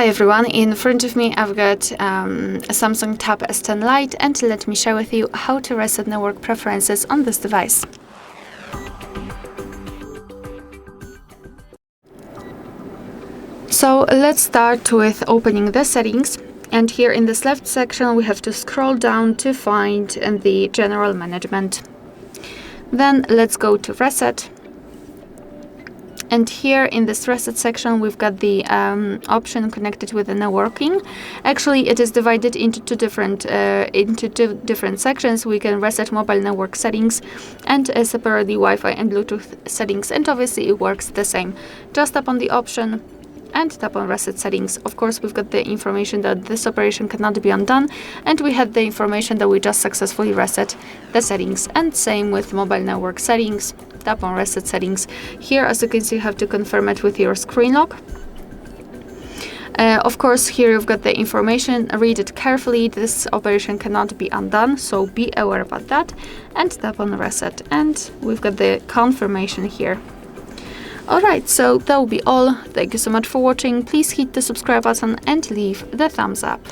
Hi everyone, in front of me I've got a Samsung Tab S10 Lite, and let me share with you how to reset network preferences on this device. So let's start with opening the settings, and here in this left section we have to scroll down to find the general management. Then let's go to reset. And here in this reset section, we've got the option connected with the networking. Actually, it is divided into two different sections. We can reset mobile network settings and separately Wi-Fi and Bluetooth settings. And obviously, it works the same. Just tap on the option and tap on reset settings. Of course, we've got the information that this operation cannot be undone, and we had the information that we just successfully reset the settings. And same with mobile network settings. Tap on reset settings. Here, as you can see, you have to confirm it with your screen lock. Of course, here you've got the information. Read it carefully. This operation cannot be undone, so be aware about that. And tap on reset, and we've got the confirmation here. Alright, so that will be all. Thank you so much for watching. Please hit the subscribe button and leave the thumbs up.